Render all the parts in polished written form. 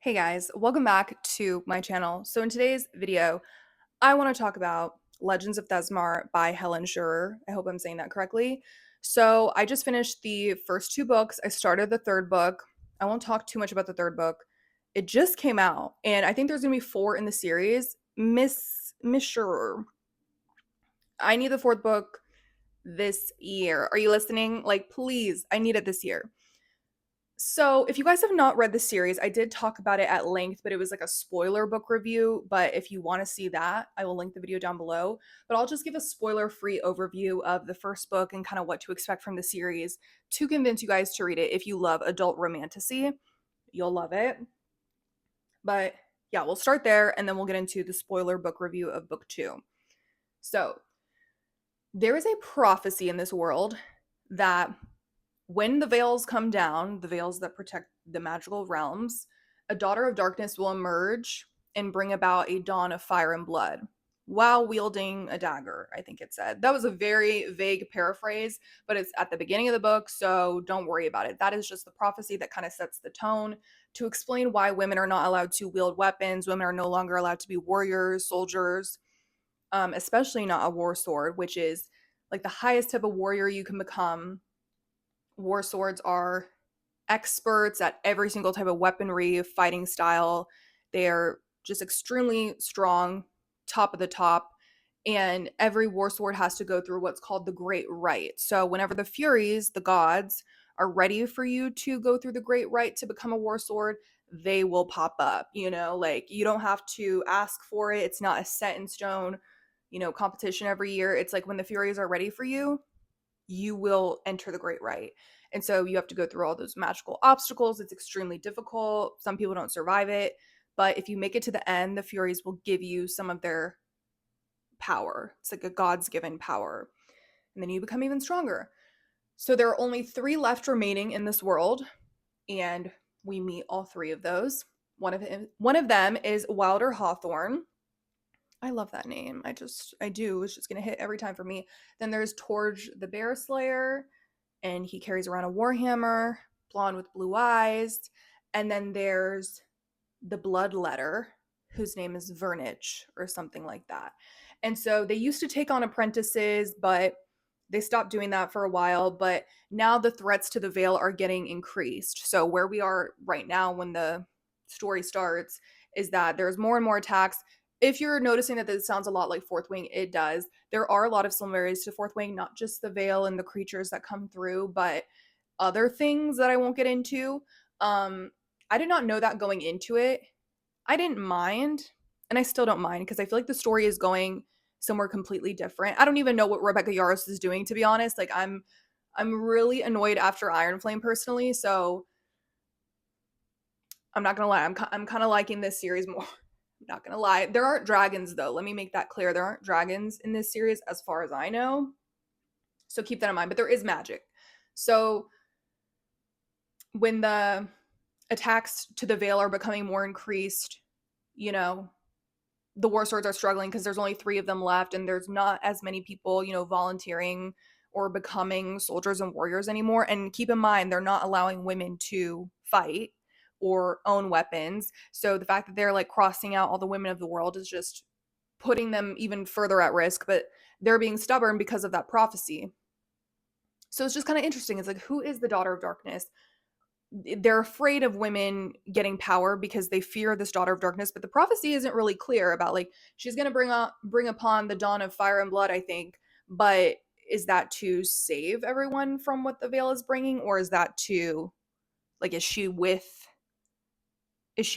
Hey guys, welcome back to my channel. So in today's video, I want to talk about Legends of thezzmarr by Helen Scheuerer. I hope I'm saying that correctly. So I just finished the first two books. I started the third book. I won't talk too much about the third book. It just came out, and I think there's gonna be four in the series. Miss Scheuerer, I need the fourth book this year. Are you listening? Like, please, I need it this year. So, if you guys have not read the series, I did talk about it at length, but it was like a spoiler book review. But if you want to see that, I will link the video down below. But I'll just give a spoiler free overview of the first book and kind of what to expect from the series to convince you guys to read it. If you love adult romantasy, you'll love it. But yeah, we'll start there and then we'll get into the spoiler book review of book two. So, there is a prophecy in this world that when the veils come down, the veils that protect the magical realms, a daughter of darkness will emerge and bring about a dawn of fire and blood while wielding a dagger, I think it said. That was a very vague paraphrase, but it's at the beginning of the book, so don't worry about it. That is just the prophecy that kind of sets the tone to explain why women are not allowed to wield weapons. Women are no longer allowed to be warriors, soldiers, especially not a war sword, which is like the highest type of warrior you can become. War swords are experts at every single type of weaponry, fighting style. They're just extremely strong, top of the top. And every war sword has to go through what's called the Great Rite. So, whenever the Furies, the gods, are ready for you to go through the Great Rite to become a war sword, they will pop up. Like you don't have to ask for it. It's not a set in stone, competition every year. It's like when the Furies are ready for you, you will enter the Great Rite. And so you have to go through all those magical obstacles. It's extremely difficult. Some people don't survive it. But if you make it to the end, the Furies will give you some of their power. It's like a God's given power. And then you become even stronger. So there are only three left remaining in this world. And we meet all three of those. One of them is Wilder Hawthorne. I love that name. I do. It's just going to hit every time for me. Then there's Torge the Bear Slayer, and he carries around a warhammer, blonde with blue eyes. And then there's the Bloodletter, whose name is Vernich or something like that. And so they used to take on apprentices, but they stopped doing that for a while. But now the threats to the Veil are getting increased. So where we are right now when the story starts is that there's more and more attacks. If you're noticing that this sounds a lot like Fourth Wing, it does. There are a lot of similarities to Fourth Wing, not just the Veil and the creatures that come through, but other things that I won't get into. I did not know that going into it. I didn't mind, and I still don't mind because I feel like the story is going somewhere completely different. I don't even know what Rebecca Yarros is doing, to be honest. Like I'm really annoyed after Iron Flame personally, so I'm not gonna lie. I'm kind of liking this series more. I'm not gonna lie. There aren't dragons though. Let me make that clear. There aren't dragons in this series as far as I know. So keep that in mind. But there is magic. So when the attacks to the Veil are becoming more increased, you know, the war swords are struggling because there's only three of them left, and there's not as many people, volunteering or becoming soldiers and warriors anymore. And keep in mind, they're not allowing women to fight or own weapons. So the fact that they're like crossing out all the women of the world is just putting them even further at risk. But they're being stubborn because of that prophecy. So it's just kind of interesting. It's like, who is the daughter of darkness? They're afraid of women getting power because they fear this daughter of darkness, but the prophecy isn't really clear about like she's going to bring upon the dawn of fire and blood, I think. But is that to save everyone from what the Veil is bringing, or is that to like is she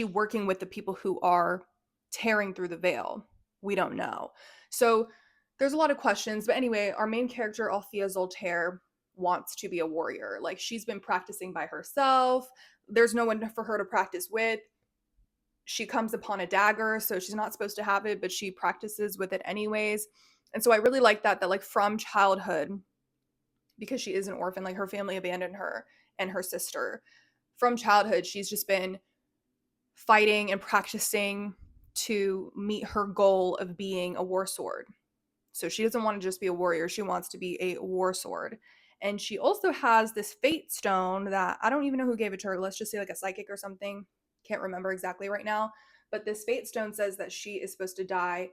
working with the people who are tearing through the Veil? We don't know. So there's a lot of questions, but anyway, our main character Althea Zoltaire wants to be a warrior. Like she's been practicing by herself. There's no one for her to practice with. She comes upon a dagger, so she's not supposed to have it, but she practices with it anyways. And so I really like that like from childhood, because she is an orphan, like her family abandoned her and her sister. From childhood, she's just been fighting and practicing to meet her goal of being a war sword. So she doesn't want to just be a warrior. She wants to be a war sword. And she also has this fate stone that I don't even know who gave it to her. Let's just say like a psychic or something. can't remember exactly right now, but this fate stone says that she is supposed to die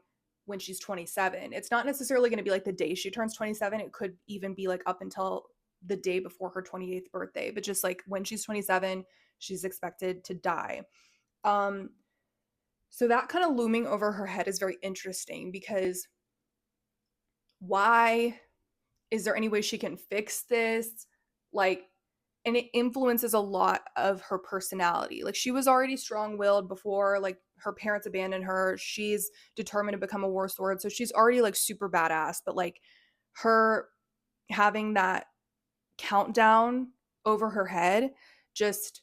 when she's 27. It's not necessarily going to be like the day she turns 27. It could even be like up until the day before her 28th birthday, but just like when she's 27, she's expected to die. Um, so that kind of looming over her head is very interesting because why is there any way she can fix this? Like, and it influences a lot of her personality. Like, she was already strong-willed before, like, her parents abandoned her. She's determined to become a warsword, so she's already like super badass. But like, her having that countdown over her head just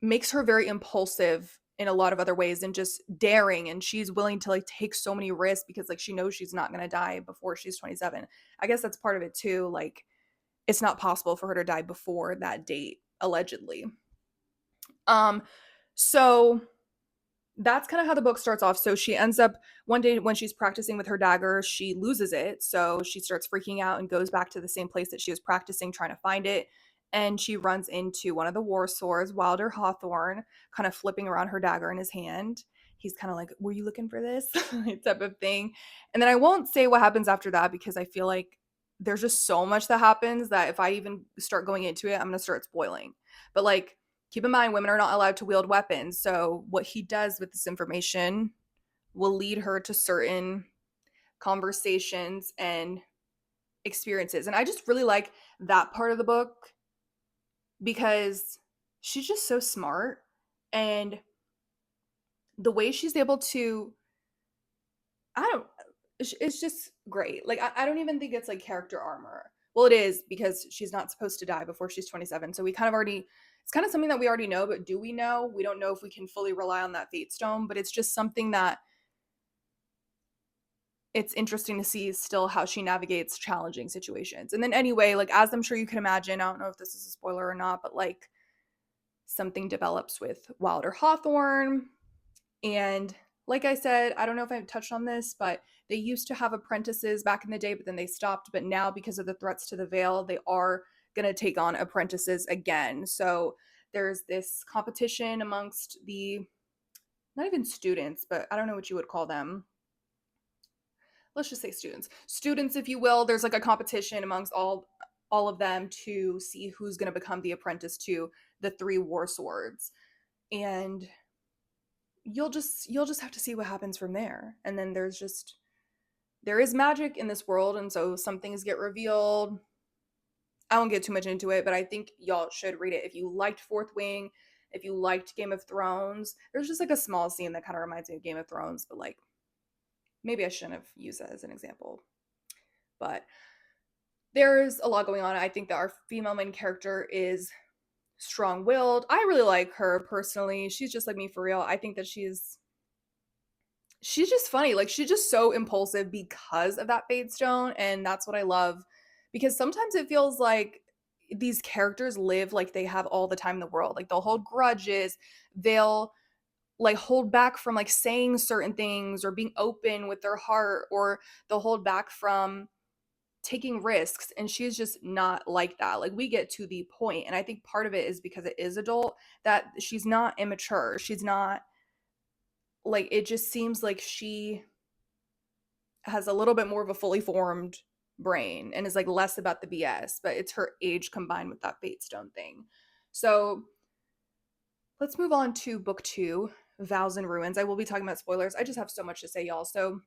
makes her very impulsive in a lot of other ways and just daring, and she's willing to like take so many risks because like she knows she's not going to die before she's 27. I guess that's part of it too. Like, it's not possible for her to die before that date, allegedly. um so that's kind of how the book starts off. So she ends up one day when she's practicing with her dagger, she loses it. So she starts freaking out and goes back to the same place that she was practicing, trying to find it. And she runs into one of the war swords, Wilder Hawthorne, kind of flipping around her dagger in his hand. He's kind of like, "Were you looking for this?" type of thing. And then I won't say what happens after that because I feel like there's just so much that happens that if I even start going into it, I'm going to start spoiling. But like, keep in mind, women are not allowed to wield weapons. So what he does with this information will lead her to certain conversations and experiences. And I just really like that part of the book because she's just so smart, and the way she's able to, I don't, it's just great. Like, I don't even think it's like character armor. Well, it is because she's not supposed to die before she's 27. So we kind of already, it's kind of something that we already know, but do we know? We don't know if we can fully rely on that fate stone, but it's just something that it's interesting to see still how she navigates challenging situations. And then anyway, like, as I'm sure you can imagine, I don't know if this is a spoiler or not, but like, something develops with Wilder Hawthorne. And like I said, I don't know if I've touched on this, but they used to have apprentices back in the day, but then they stopped. But now, because of the threats to the veil, they are going to take on apprentices again. So there's this competition amongst the, not even students, but I don't know what you would call them. Let's just say students, if you will. There's like a competition amongst all of them to see who's going to become the apprentice to the three war swords. And you'll just have to see what happens from there. And then there is magic in this world, and so some things get revealed. I won't get too much into it, but I think y'all should read it if you liked Fourth Wing, if you liked Game of Thrones. There's just like a small scene that kind of reminds me of Game of Thrones, but like, maybe I shouldn't have used that as an example. But there's a lot going on. I think that our female main character is strong-willed. I really like her personally. She's just like me for real. I think that she's just funny. Like, she's just so impulsive because of that fade stone, and that's what I love. Because sometimes it feels like these characters live like they have all the time in the world. Like, they'll hold grudges, they'll like hold back from like saying certain things or being open with their heart, or they'll hold back from taking risks, and she's just not like that. Like, we get to the point, and I think part of it is because it is adult, that she's not immature. She's not like, it just seems like she has a little bit more of a fully formed brain and is like less about the BS, but it's her age combined with that fate stone thing. So let's move on to book 2, Vows and Ruins. I will be talking about spoilers. I just have so much to say, y'all. So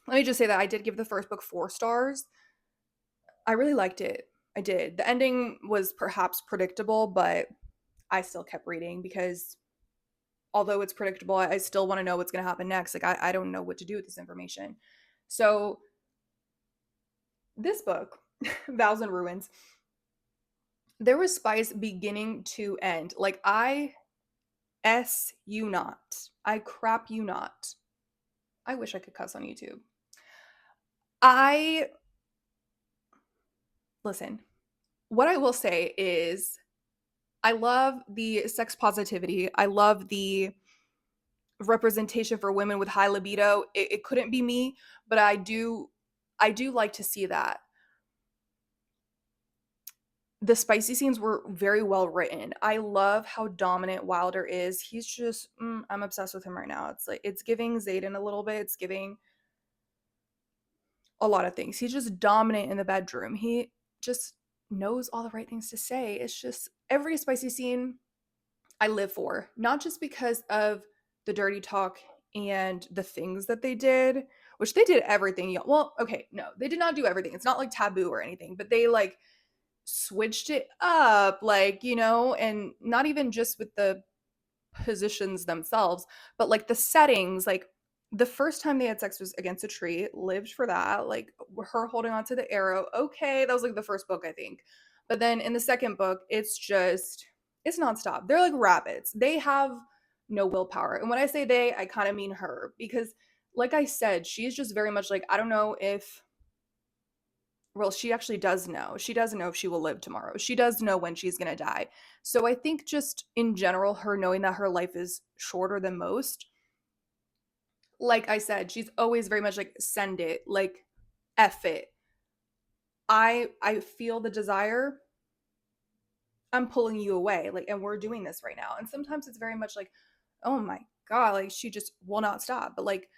let me just say that I did give the first book 4 stars. I really liked it. I did. The ending was perhaps predictable, but I still kept reading because although it's predictable, I still want to know what's going to happen next. Like, I don't know what to do with this information. So this book, Vows and Ruins, there was spice beginning to end. Like, I S you not. I crap you not. I wish I could cuss on YouTube. Listen, what I will say is I love the sex positivity. I love the representation for women with high libido. It couldn't be me, but I do like to see that. the spicy scenes were very well written. I love how dominant Wilder is. He's just, I'm obsessed with him right now. It's like, it's giving Xaden a little bit. It's giving a lot of things. He's just dominant in the bedroom. He just knows all the right things to say. It's just every spicy scene I live for, not just because of the dirty talk and the things that they did, which they did everything. Well, okay, no, they did not do everything. It's not like taboo or anything, but they like switched it up, like, and not even just with the positions themselves, but like the settings. Like the first time they had sex was against a tree, lived for that. Like her holding on to the arrow. Okay, that was like the first book, I think. But then in the second book, it's nonstop. They're like rabbits. They have no willpower. And when I say they, I kind of mean her because, like I said, she's just very much like, I don't know if well, she actually does know. She doesn't know if she will live tomorrow. She does know when she's going to die. So I think just in general, her knowing that her life is shorter than most, like I said, she's always very much like, send it, like, F it. I feel the desire. I'm pulling you away. Like, and we're doing this right now. And sometimes it's very much like, oh my God, like she just will not stop. But like,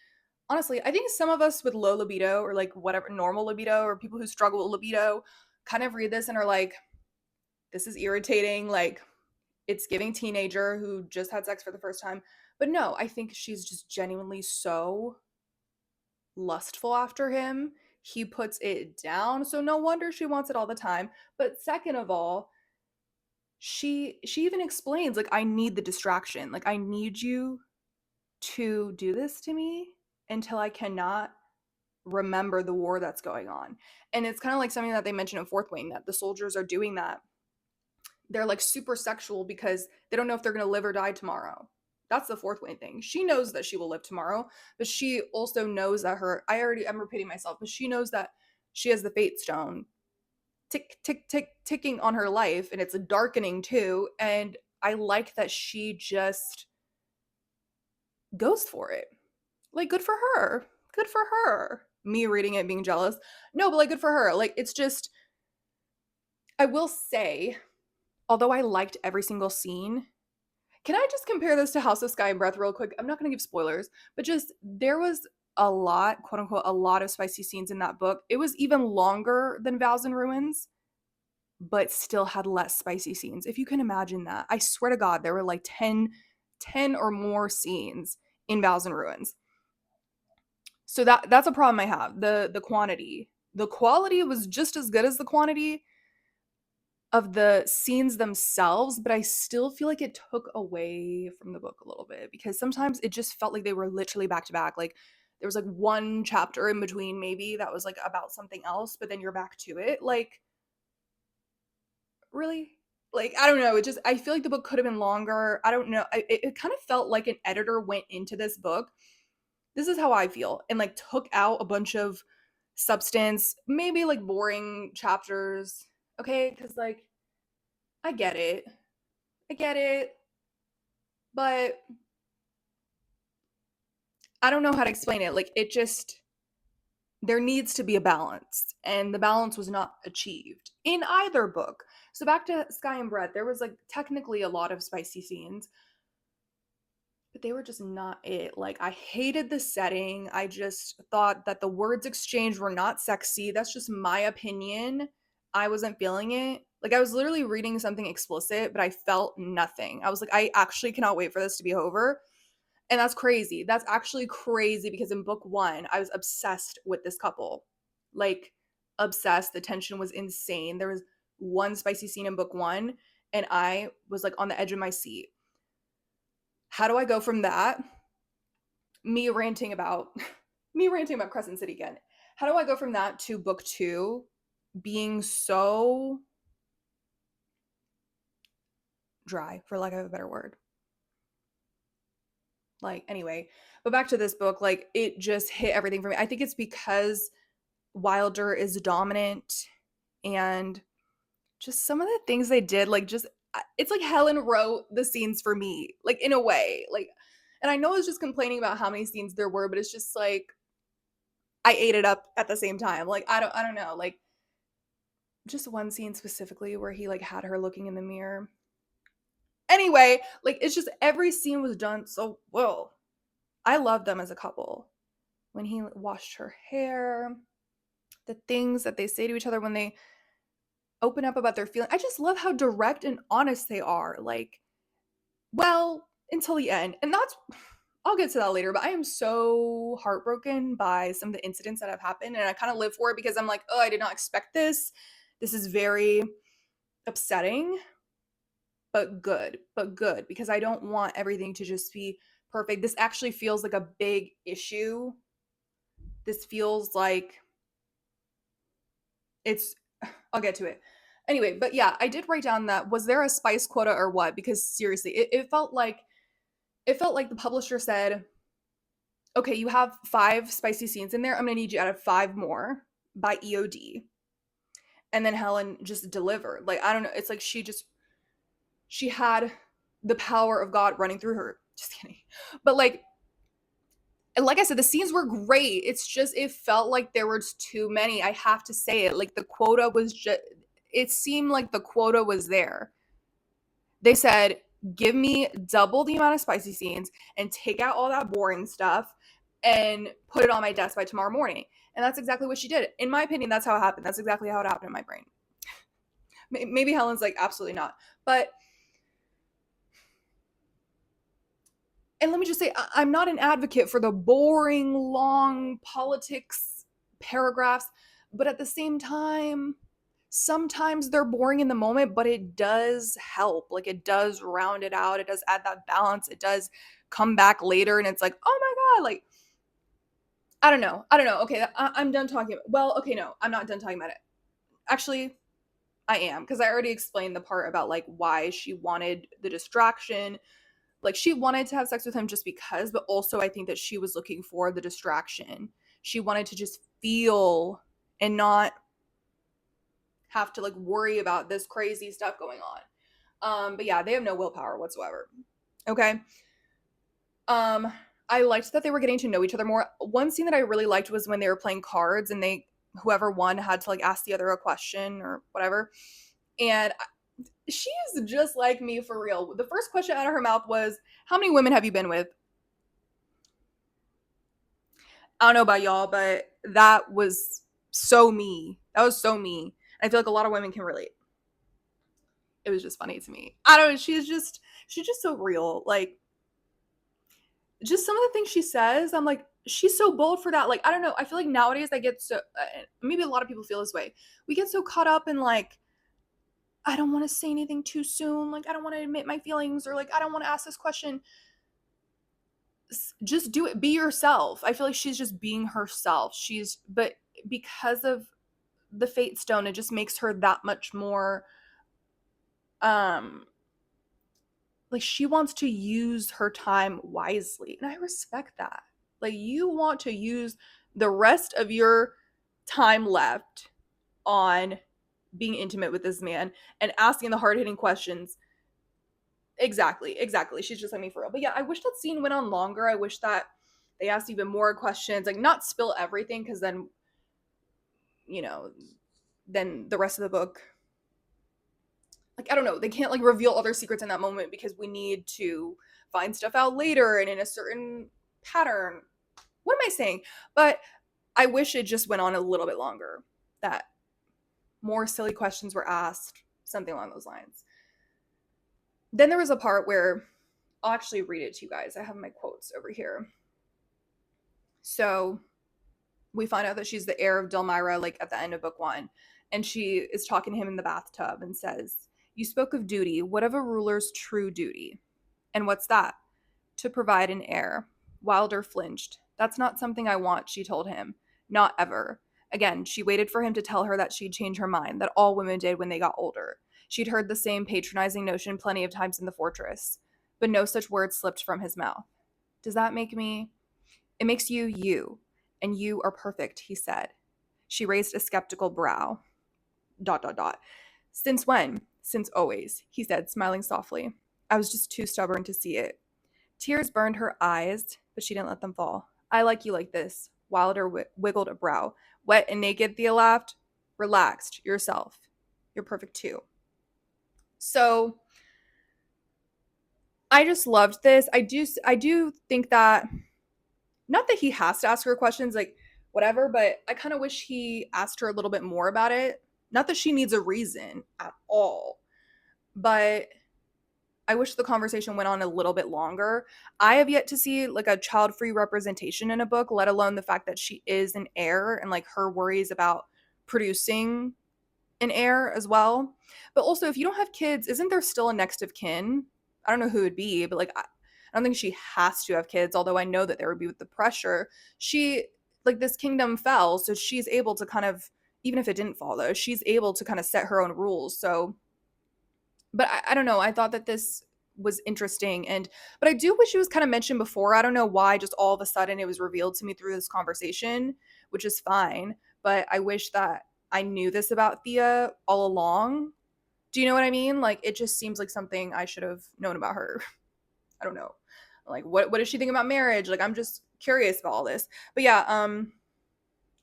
honestly, I think some of us with low libido or like whatever, normal libido or people who struggle with libido kind of read this and are like, this is irritating. Like, it's giving teenager who just had sex for the first time. But no, I think she's just genuinely so lustful after him. He puts it down. So no wonder she wants it all the time. But second of all, she even explains, like, I need the distraction. Like, I need you to do this to me until I cannot remember the war that's going on. And it's kind of like something that they mention in Fourth Wing, that the soldiers are doing that. They're like super sexual because they don't know if they're going to live or die tomorrow. That's the Fourth Wing thing. She knows that she will live tomorrow, but she also knows that I'm repeating myself, but she knows that she has the fate stone tick, tick, tick, ticking on her life, and it's darkening too. And I like that she just goes for it. Like, good for her. Good for her. Me reading it being jealous. No, but like, good for her. Like, it's just, I will say, although I liked every single scene, can I just compare this to House of Sky and Breath real quick? I'm not going to give spoilers, but just there was a lot, quote unquote, a lot of spicy scenes in that book. It was even longer than Vows and Ruins, but still had less spicy scenes. If you can imagine that. I swear to God, there were like 10 or more scenes in Vows and Ruins. So that's a problem I have. The quantity. The quality was just as good as the quantity of the scenes themselves, but I still feel like it took away from the book a little bit because sometimes it just felt like they were literally back to back. Like there was like one chapter in between maybe that was like about something else, but then you're back to it. Like, really? Like, I don't know. It just, I feel like the book could have been longer. I don't know. It kind of felt like an editor went into this book. This is how I feel, and like took out a bunch of substance, maybe like boring chapters. Okay, because like I get it. I get it. But I don't know how to explain it. Like, it just, there needs to be a balance, and the balance was not achieved in either book. So, back to Sky and Breath, there was like technically a lot of spicy scenes, but they were just not it. Like, I hated the setting. I just thought that the words exchanged were not sexy. That's just my opinion. I wasn't feeling it. Like, I was literally reading something explicit, but I felt nothing. I was like, I actually cannot wait for this to be over. And that's crazy. That's actually crazy because in book one, I was obsessed with this couple. Like, obsessed. The tension was insane. There was one spicy scene in book one, and I was like on the edge of my seat. How do I go from that? Me ranting about Crescent City again. How do I go from that to book two being so dry, for lack of a better word? Like, anyway, but back to this book, like, it just hit everything for me. I think it's because Wilder is dominant, and just some of the things they did, like, just, it's like Helen wrote the scenes for me, like, in a way. Like, and I know I was just complaining about how many scenes there were, but it's just like I ate it up at the same time. Like, I don't know. Like, just one scene specifically where he like had her looking in the mirror. Anyway, like it's just every scene was done so well. I love them as a couple. When he washed her hair, the things that they say to each other when they open up about their feelings. I just love how direct and honest they are. Like, well, until the end. And that's, I'll get to that later, but I am so heartbroken by some of the incidents that have happened. And I kind of live for it because I'm like, oh, I did not expect this. This is very upsetting, but good, because I don't want everything to just be perfect. This actually feels like a big issue. This feels like it's, I'll get to it. Anyway, but yeah, I did write down that was there a spice quota or what? Because seriously, it felt like the publisher said, okay, you have 5 spicy scenes in there. I'm gonna need you to add 5 more by EOD. And then Helen just delivered. Like, I don't know. It's like she had the power of God running through her. Just kidding. But like I said, the scenes were great. It's just it felt like there was too many. I have to say it. Like the quota was just it seemed like the quota was there. They said, give me double the amount of spicy scenes and take out all that boring stuff and put it on my desk by tomorrow morning. And that's exactly what she did. In my opinion, that's how it happened. That's exactly how it happened in my brain. Maybe Helen's like, absolutely not. But, and let me just say, I'm not an advocate for the boring, long politics paragraphs, but at the same time, sometimes they're boring in the moment, but it does help. Like it does round it out. It does add that balance. It does come back later and it's like, oh my God, like, I don't know. Okay, I'm done talking. Well, okay, no, I'm not done talking about it. Actually, I am, because I already explained the part about like why she wanted the distraction. Like she wanted to have sex with him just because, but also I think that she was looking for the distraction. She wanted to just feel and not have to like worry about this crazy stuff going on. But yeah, they have no willpower whatsoever. Okay. I liked that they were getting to know each other more. One scene that I really liked was when they were playing cards and whoever won had to like ask the other a question or whatever. And she is just like me for real. The first question out of her mouth was, how many women have you been with? I don't know about y'all, but that was so me. That was so me. I feel like a lot of women can relate. It was just funny to me. I don't know. She's just so real. Like, just some of the things she says, I'm like, she's so bold for that. Like, I don't know. I feel like nowadays I get so, maybe a lot of people feel this way. We get so caught up in like, I don't want to say anything too soon. Like, I don't want to admit my feelings, or like, I don't want to ask this question. Just do it. Be yourself. I feel like she's just being herself. But because of the fate stone, it just makes her that much more, like she wants to use her time wisely. And I respect that. Like you want to use the rest of your time left on being intimate with this man and asking the hard-hitting questions. Exactly. She's just like me for real. But yeah, I wish that scene went on longer. I wish that they asked even more questions, like not spill everything, because then, you know, then the rest of the book, like I don't know, they can't like reveal other secrets in that moment because we need to find stuff out later and in a certain pattern. What am I saying? But I wish it just went on a little bit longer, that more silly questions were asked, something along those lines. Then there was a part where I'll actually read it to you guys. I have my quotes over here. So we find out that she's the heir of Delmira, like at the end of book 1, and she is talking to him in the bathtub and says, "You spoke of duty. What of a ruler's true duty?" "And what's that?" "To provide an heir." Wilder flinched. "That's not something I want," she told him. "Not ever." Again, she waited for him to tell her that she'd change her mind, that all women did when they got older. She'd heard the same patronizing notion plenty of times in the fortress, but no such words slipped from his mouth. "Does that make me?" "It makes you you, and you are perfect," he said. She raised a skeptical brow. ... "Since when?" "Since always," he said, smiling softly. "I was just too stubborn to see it." Tears burned her eyes, but she didn't let them fall. "I like you like this." Wilder wiggled a brow. "Wet and naked," Thea laughed. "Relaxed. Yourself." You're perfect too. So I just loved this. I do think that, not that he has to ask her questions, like whatever, but I kind of wish he asked her a little bit more about it. Not that she needs a reason at all, but I wish the conversation went on a little bit longer. I have yet to see like a child-free representation in a book, let alone the fact that she is an heir and like her worries about producing an heir as well. But also, if you don't have kids, isn't there still a next of kin? I don't know who it would be, but like I don't think she has to have kids, although I know that there would be with the pressure. She, like, this kingdom fell, so she's able to kind of, even if it didn't fall though, she's able to kind of set her own rules. So, but I don't know. I thought that this was interesting, and but I do wish it was kind of mentioned before. I don't know why just all of a sudden it was revealed to me through this conversation, which is fine, but I wish that I knew this about Thea all along. Do you know what I mean? Like, it just seems like something I should have known about her. I don't know. Like, what does she think about marriage? Like, I'm just curious about all this. But yeah,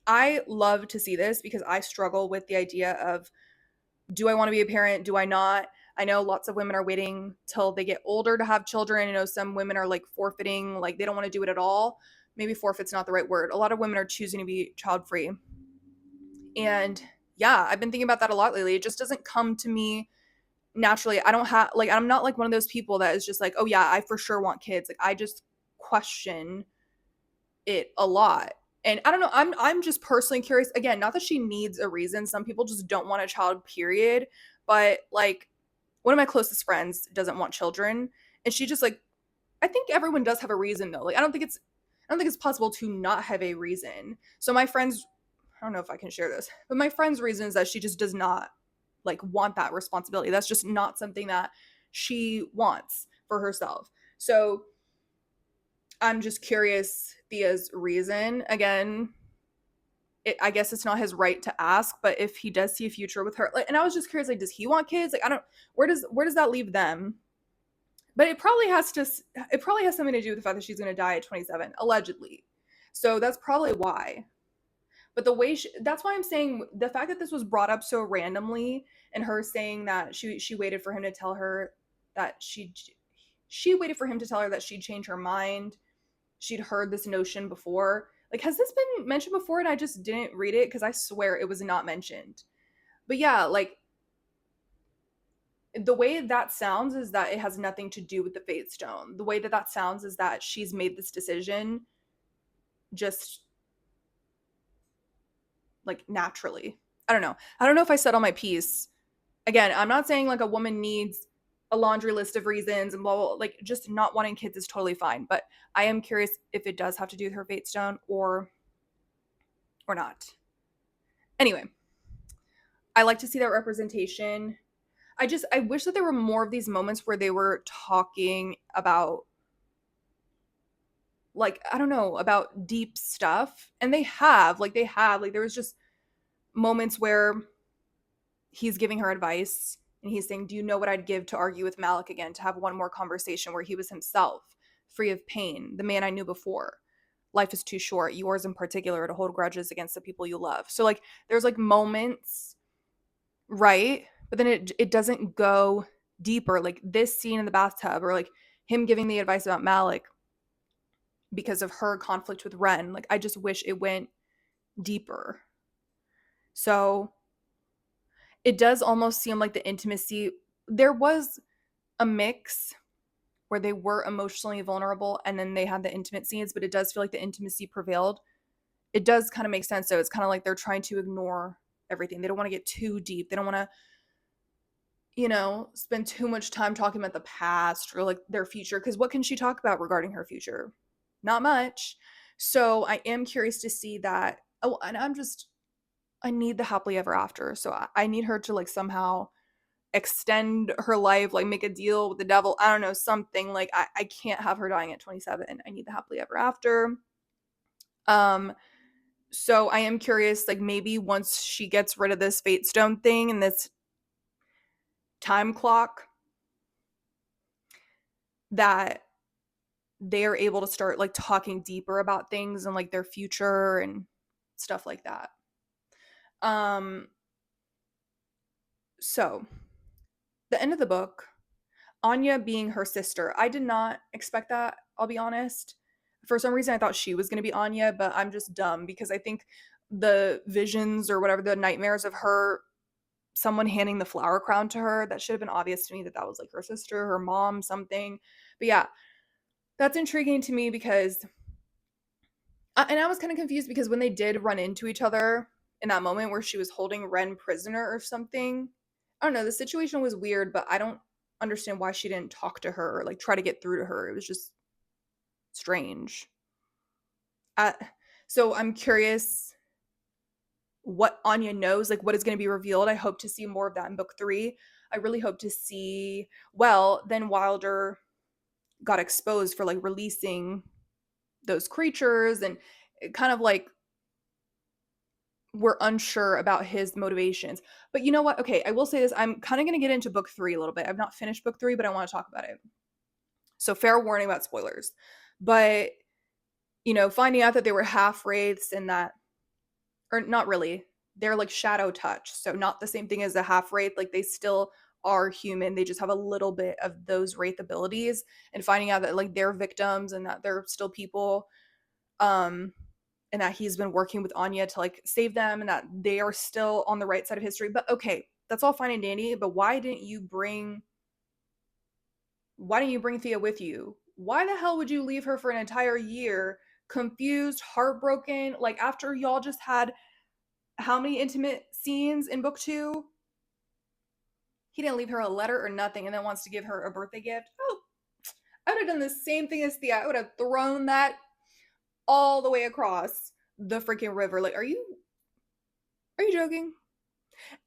I love to see this because I struggle with the idea of, do I want to be a parent? Do I not? I know lots of women are waiting till they get older to have children. I know some women are like forfeiting, like they don't want to do it at all. Maybe forfeit's not the right word. A lot of women are choosing to be child free. And yeah, I've been thinking about that a lot lately. It just doesn't come to me naturally. I don't have, like, I'm not like one of those people that is just like, oh yeah, I for sure want kids. Like, I just question it a lot. And I don't know, I'm just personally curious. Again, not that she needs a reason. Some people just don't want a child, period. But like, one of my closest friends doesn't want children, and she just like, I think everyone does have a reason though. Like, I don't think it's possible to not have a reason. So my friends, I don't know if I can share this, but my friend's reason is that she just does not like want that responsibility. That's just not something that she wants for herself. So I'm just curious Thea's reason. Again, I guess it's not his right to ask, but if he does see a future with her, like, and I was just curious, like, does he want kids? Like, I don't. Where does that leave them? But it probably has to. It probably has something to do with the fact that she's going to die at 27, allegedly. So that's probably why. But the way that's why I'm saying the fact that this was brought up so randomly, and her saying that she waited for him to tell her that she waited for him to tell her that she'd change her mind. She'd heard this notion before. Like, has this been mentioned before and I just didn't read it? Because I swear it was not mentioned. But yeah, like, the way that sounds is that it has nothing to do with the Fate Stone. The way that that sounds is that she's made this decision just like naturally. I don't know. I don't know if I said all my piece. Again, I'm not saying like a woman needs a laundry list of reasons and blah, blah, blah. Like, just not wanting kids is totally fine. But I am curious if it does have to do with her Fate Stone or not. Anyway, I like to see that representation. I wish that there were more of these moments where they were talking about, like, I don't know, about deep stuff. And they have, there was just moments where he's giving her advice and he's saying, do you know what I'd give to argue with Malik again, to have one more conversation where he was himself, free of pain, the man I knew before? Life is too short, yours in particular, to hold grudges against the people you love. So like, there's like moments, right? But then it doesn't go deeper. Like this scene in the bathtub, or like him giving the advice about Malik because of her conflict with Ren. Like, I just wish it went deeper. So it does almost seem like the intimacy, there was a mix where they were emotionally vulnerable and then they had the intimate scenes, but it does feel like the intimacy prevailed. It does kind of make sense though. It's kind of like they're trying to ignore everything. They don't want to get too deep. They don't want to, spend too much time talking about the past or like their future, because what can she talk about regarding her future? Not much. So I am curious to see that. Oh, and I need the happily ever after. So I need her to like somehow extend her life, like make a deal with the devil. I don't know, something. Like, I can't have her dying at 27. I need the happily ever after. So I am curious, like, maybe once she gets rid of this Fate Stone thing and this time clock, that they are able to start like talking deeper about things and like their future and stuff like that. Um So, the end of the book, Anya being her sister, I did not expect that, I'll be honest. For some reason, I thought she was going to be Anya, but I'm just dumb because I think the visions or whatever, the nightmares of her, someone handing the flower crown to her, that should have been obvious to me that that was like her sister, her mom, something. But yeah, that's intriguing to me because, and I was kind of confused because when they did run into each other in that moment where she was holding Ren prisoner or something, I don't know, the situation was weird, but I don't understand why she didn't talk to her or like try to get through to her. It was just strange. Uh, so I'm curious what Anya knows, like what is going to be revealed. I hope to see more of that in book 3. I really hope to see, well, then Wilder got exposed for like releasing those creatures, and it kind of like we're unsure about his motivations. But you know what? Okay, I will say this. I'm kind of going to get into book 3 a little bit. I've not finished book 3, but I want to talk about it. So fair warning about spoilers. But finding out that they were half wraiths and that, or not really, they're like shadow touch. So not the same thing as a half wraith. Like they still are human. They just have a little bit of those wraith abilities, and finding out that like they're victims and that they're still people. And that he's been working with Anya to like save them and that they are still on the right side of history. But okay, that's all fine and dandy, but why didn't you bring Thea with you? Why the hell would you leave her for an entire year, confused, heartbroken, like after y'all just had how many intimate scenes in book 2? He didn't leave her a letter or nothing and then wants to give her a birthday gift. Oh, I would have done the same thing as Thea. I would have thrown that all the way across the freaking river. Like, are you joking?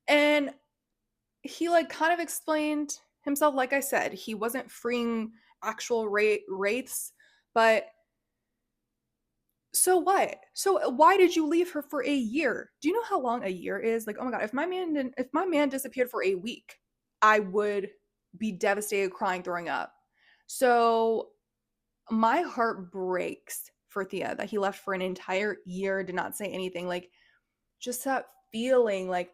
And he like kind of explained himself. Like I said, he wasn't freeing actual wraiths, but so what? So why did you leave her for a year? Do you know how long a year is? Like, oh my god, if my man disappeared for a week, I would be devastated, crying, throwing up. So my heart breaks for Thea that he left for an entire year, did not say anything. Like, just that feeling, like,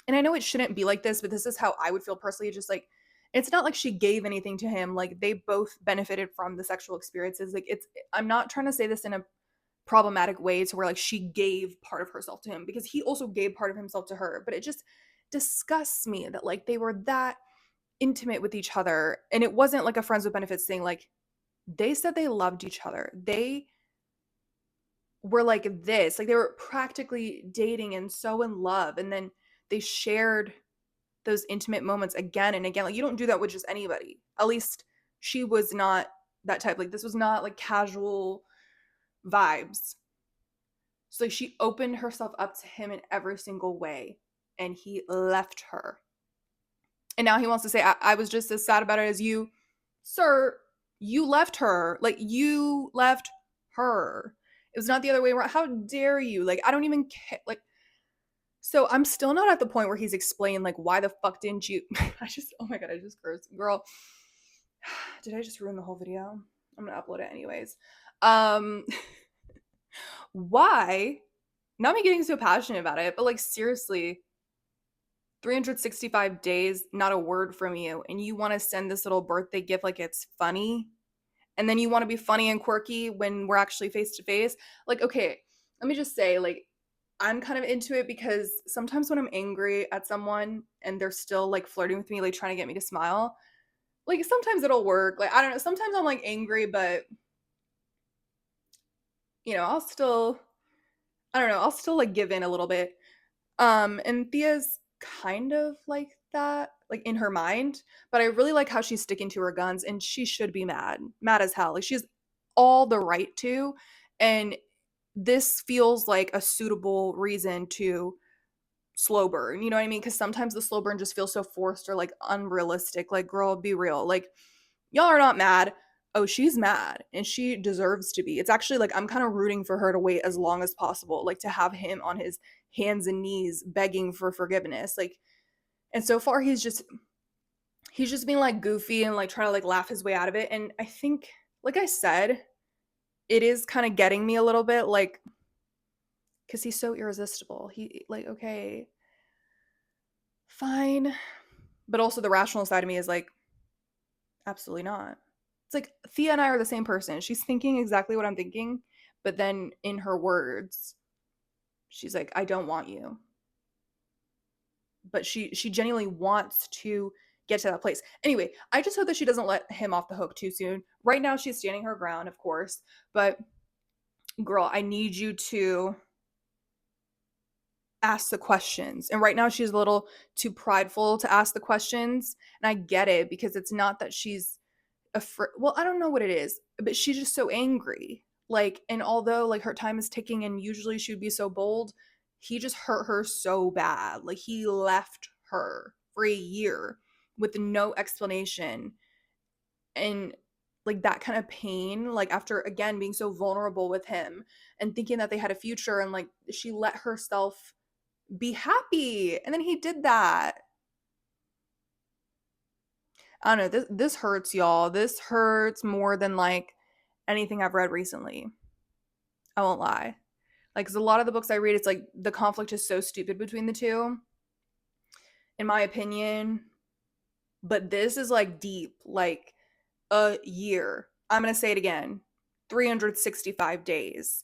and I know it shouldn't be like this, but this is how I would feel personally. Just like, it's not like she gave anything to him. Like, they both benefited from the sexual experiences. Like, I'm not trying to say this in a problematic way to where like she gave part of herself to him, because he also gave part of himself to her. But it just disgusts me that like they were that intimate with each other, and it wasn't like a friends with benefits thing. Like, they said they loved each other. They were like this, like they were practically dating and so in love, and then they shared those intimate moments again and again. Like, you don't do that with just anybody. At least she was not that type. Like, this was not like casual vibes. So like, she opened herself up to him in every single way, and he left her. And now he wants to say, I was just as sad about it as you. Sir, you left her. Like, you left her. It was not the other way around. How dare you? Like, I don't even care. Like, so I'm still not at the point where he's explained, like, why the fuck didn't you? Oh my god, I just cursed. Girl, did I just ruin the whole video? I'm gonna upload it anyways. Why? Not me getting so passionate about it, but like, seriously, 365 days, not a word from you, and you want to send this little birthday gift like it's funny, and then you want to be funny and quirky when we're actually face to face. Like, okay, let me just say, like, I'm kind of into it because sometimes when I'm angry at someone and they're still like flirting with me, like trying to get me to smile, like sometimes it'll work. Like, I don't know, sometimes I'm like angry, but I'll still, I don't know, I'll still like give in a little bit. And Thea's kind of like that, like in her mind, but I really like how she's sticking to her guns, and she should be mad as hell. Like, she has all the right to, and this feels like a suitable reason to slow burn, you know what I mean? Because sometimes the slow burn just feels so forced or like unrealistic. Like, girl, be real. Like, y'all are not mad. Oh, she's mad and she deserves to be. It's actually like I'm kind of rooting for her to wait as long as possible, like to have him on his hands and knees begging for forgiveness. Like, and so far he's just being like goofy and like trying to like laugh his way out of it. And I think, like I said, it is kind of getting me a little bit, like, because he's so irresistible. He like, okay, fine. But also the rational side of me is like, absolutely not. It's like Thea and I are the same person. She's thinking exactly what I'm thinking, but then in her words, she's like, I don't want you. But she genuinely wants to get to that place. Anyway, I just hope that she doesn't let him off the hook too soon. Right now she's standing her ground, of course, but girl, I need you to ask the questions. And right now she's a little too prideful to ask the questions, and I get it because it's not that she's well, I don't know what it is, but she's just so angry. Like, and although like her time is ticking and usually she would be so bold, he just hurt her so bad. Like he left her for a year with no explanation. And like that kind of pain, like after again being so vulnerable with him and thinking that they had a future, and like she let herself be happy. And then he did that. I don't know. This hurts, y'all. This hurts more than like anything I've read recently. I won't lie. Like, 'cause a lot of the books I read, it's like the conflict is so stupid between the two, in my opinion. But this is like deep, like a year. I'm gonna say it again. 365 days.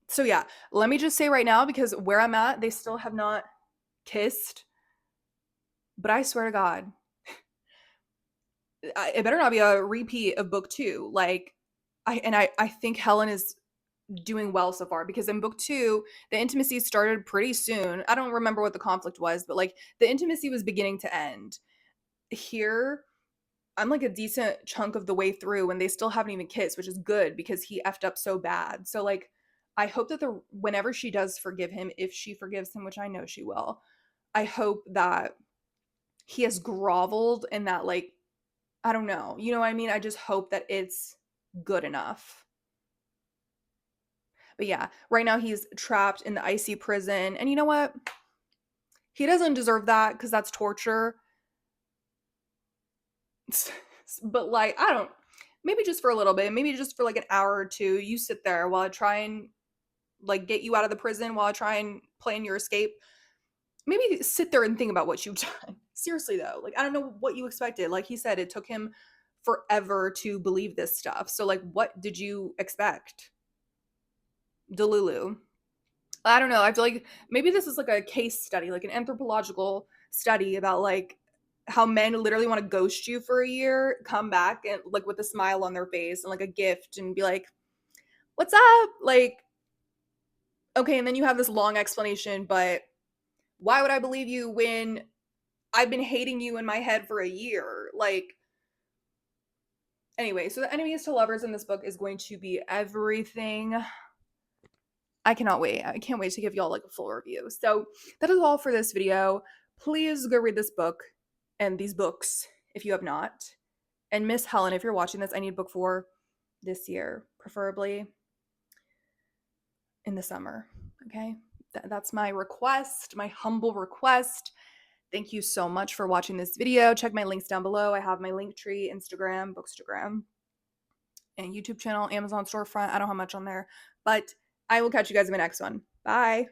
So yeah, let me just say right now, because where I'm at, they still have not kissed. But I swear to God, it better not be a repeat of book two. Like, I think Helen is doing well so far, because in book two, the intimacy started pretty soon. I don't remember what the conflict was, but like the intimacy was beginning to end. Here, I'm like a decent chunk of the way through and they still haven't even kissed, which is good because he effed up so bad. So like I hope that the whenever she does forgive him, if she forgives him, which I know she will, I hope that he has groveled and that like I don't know. You know what I mean? I just hope that it's good enough. But yeah, right now he's trapped in the icy prison. And you know what? He doesn't deserve that because that's torture. But like, I don't, maybe just for a little bit, maybe just for like an hour or two, you sit there while I try and like get you out of the prison, while I try and plan your escape. Maybe sit there and think about what you've done. Seriously though, like I don't know what you expected. Like he said, it took him forever to believe this stuff. So like, what did you expect? Delulu. I don't know. I feel like maybe this is like a case study, like an anthropological study about like how men literally want to ghost you for a year, come back and like with a smile on their face and like a gift and be like, "What's up?" Like, okay, and then you have this long explanation, but why would I believe you when I've been hating you in my head for a year? Like, anyway, so the enemies to lovers in this book is going to be everything. I cannot wait. I can't wait to give y'all like a full review. So that is all for this video. Please go read this book and these books if you have not. And Miss Helen, if you're watching this, I need book 4 this year, preferably in the summer. Okay? That's my request, my humble request. Thank you so much for watching this video. Check my links down below. I have my Linktree, Instagram, Bookstagram, and YouTube channel, Amazon storefront. I don't have much on there, but I will catch you guys in my next one. Bye.